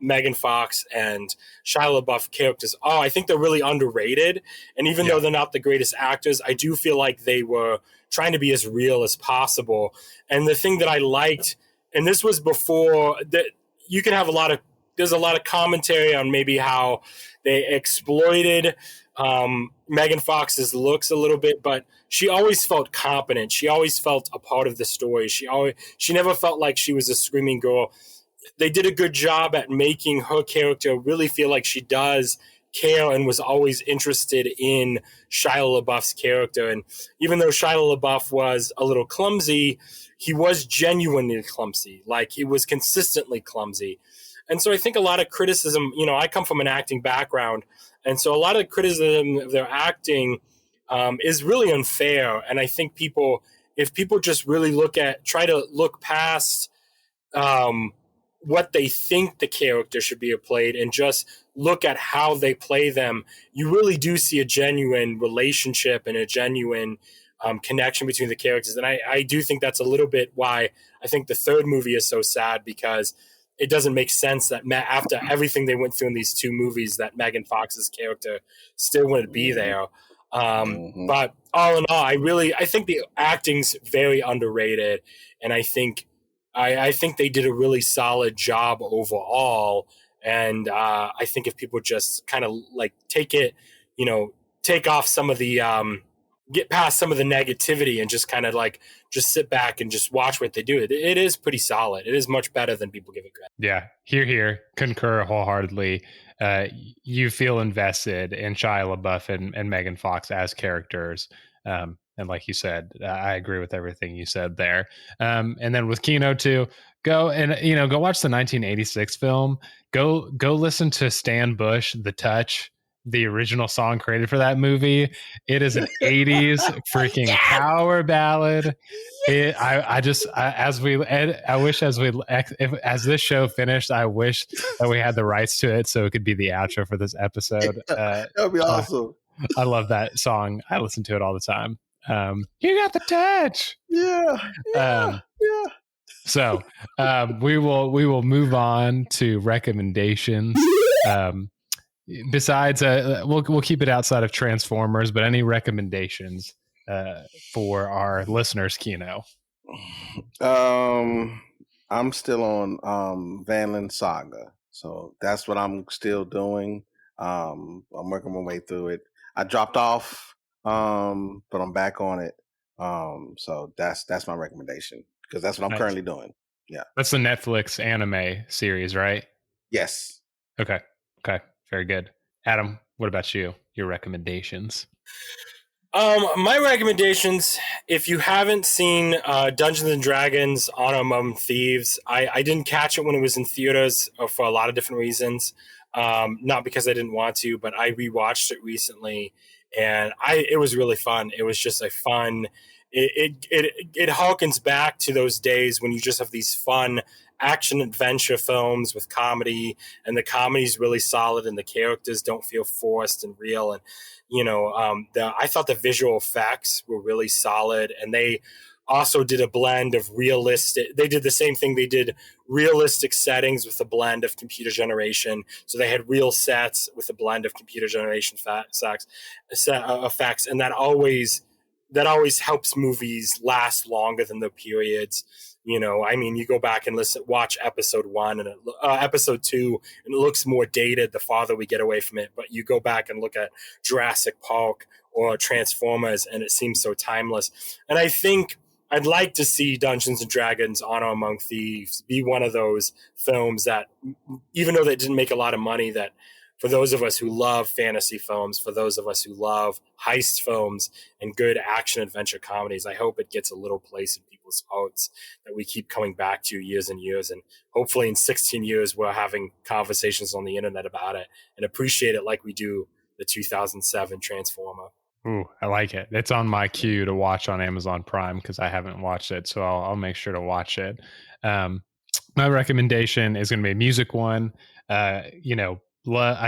Megan Fox and Shia LaBeouf characters are. I think they're really underrated. And even though they're not the greatest actors, I do feel like they were trying to be as real as possible. And the thing that I liked, and this was before that, you can have there's a lot of commentary on maybe how they exploited Megan Fox's looks a little bit, but she always felt competent. She always felt a part of the story. She never felt like she was a screaming girl. They did a good job at making her character really feel like she does care and was always interested in Shia LaBeouf's character. And even though Shia LaBeouf was a little clumsy, he was genuinely clumsy. Like, he was consistently clumsy. And so I think a lot of criticism, I come from an acting background, and so a lot of criticism of their acting is really unfair. And I think if people just really try to look past what they think the character should be played and just look at how they play them, you really do see a genuine relationship and a genuine connection between the characters. And I do think that's a little bit why I think the third movie is so sad, because it doesn't make sense that after everything they went through in these two movies, that Megan Fox's character still wouldn't be there. But all in all, I think the acting's very underrated, and I think they did a really solid job overall. And I think if people just kind of like take off some of the get past some of the negativity and just kind of like just sit back and just watch what they do, it is pretty solid. It is much better than people give it credit. Yeah, here, concur wholeheartedly. You feel invested in Shia LaBeouf and Megan Fox as characters. And like you said, I agree with everything you said there. And then with Keno too, go watch the 1986 film. Go listen to Stan Bush, The Touch, the original song created for that movie. It is an 80s freaking power ballad. As this show finished, I wish that we had the rights to it so it could be the outro for this episode. That would be awesome. I love that song. I listen to it all the time. You got the touch. Yeah. So we will move on to recommendations. Besides, we'll keep it outside of Transformers, but any recommendations for our listeners, Keno? I'm still on Vanland Saga, so that's what I'm still doing. I'm working my way through it. I dropped off, but I'm back on it. So that's my recommendation, because that's what I'm currently doing. Yeah, that's the Netflix anime series, right? Yes. Okay. Very good. Adam, what about you? Your recommendations? My recommendations, if you haven't seen Dungeons and Dragons Honor Among Thieves, I didn't catch it when it was in theaters for a lot of different reasons. Not because I didn't want to, but I rewatched it recently, and it was really fun. It was just a fun. It harkens back to those days when you just have these fun action adventure films with comedy, and the comedy's really solid, and the characters don't feel forced and real. And I thought the visual effects were really solid, and they also did a blend of realistic. They did the same thing. They did realistic settings with a blend of computer generation. So they had real sets with a blend of computer generation effects, and that always helps movies last longer than the periods. You go back and watch episode 1 and episode 2, and it looks more dated the farther we get away from it. But you go back and look at Jurassic Park or Transformers, and it seems so timeless. And I think I'd like to see Dungeons and Dragons Honor Among Thieves be one of those films that, even though they didn't make a lot of money, that for those of us who love fantasy films, for those of us who love heist films and good action adventure comedies, I hope it gets a little place in people's hearts that we keep coming back to years and years. And hopefully in 16 years, we're having conversations on the internet about it and appreciate it like we do the 2007 Transformer. Ooh, I like it. It's on my queue to watch on Amazon Prime because I haven't watched it, so I'll make sure to watch it. My recommendation is going to be a music one. I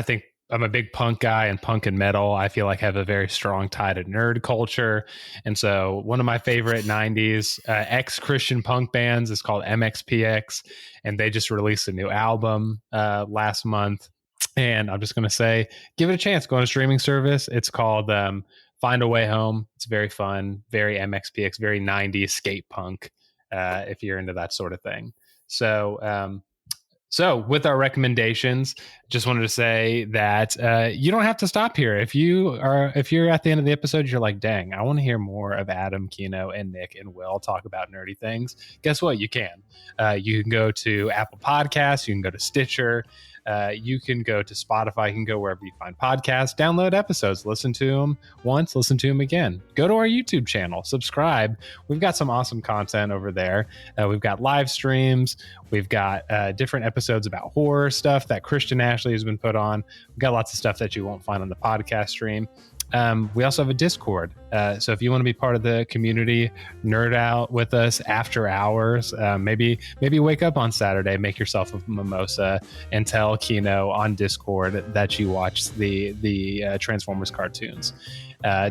think I'm a big punk guy, and punk and metal, I feel like, have a very strong tie to nerd culture. And so one of my favorite 90s ex-Christian punk bands is called MXPX, and they just released a new album last month. And I'm just going to say, give it a chance. Go on a streaming service. It's called Find a Way Home. It's very fun, very MXPX, very 90s skate punk, if you're into that sort of thing. So with our recommendations, just wanted to say that you don't have to stop here. If you're at the end of the episode, you're like, dang, I want to hear more of Adam, Keno, and Nick and Will talk about nerdy things. Guess what? You can. You can go to Apple Podcasts. You can go to Stitcher. you can go to Spotify, you can go wherever you find podcasts, download episodes, listen to them once, listen to them again. Go to our YouTube channel, subscribe. We've got some awesome content over there. We've got live streams. We've got different episodes about horror stuff that Christian Ashley has been put on. We've got lots of stuff that you won't find on the podcast stream. We also have a Discord. So if you want to be part of the community, nerd out with us after hours, maybe wake up on Saturday, make yourself a mimosa, and tell Keno on Discord that you watched the Transformers cartoons.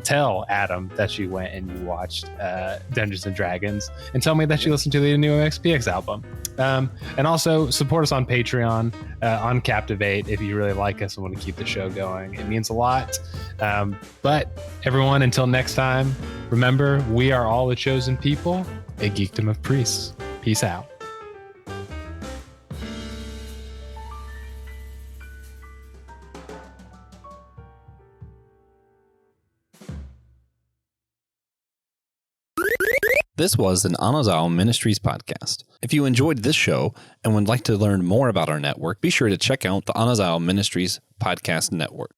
Tell Adam that you went and you watched Dungeons and Dragons, and tell me that you listened to the new XPX album. And also support us on Patreon, on Captivate, if you really like us and want to keep the show going. It means a lot. But everyone, until next time, remember, we are all the chosen people, a geekdom of priests. Peace out. This was an Anazao Ministries podcast. If you enjoyed this show and would like to learn more about our network, be sure to check out the Anazao Ministries podcast network.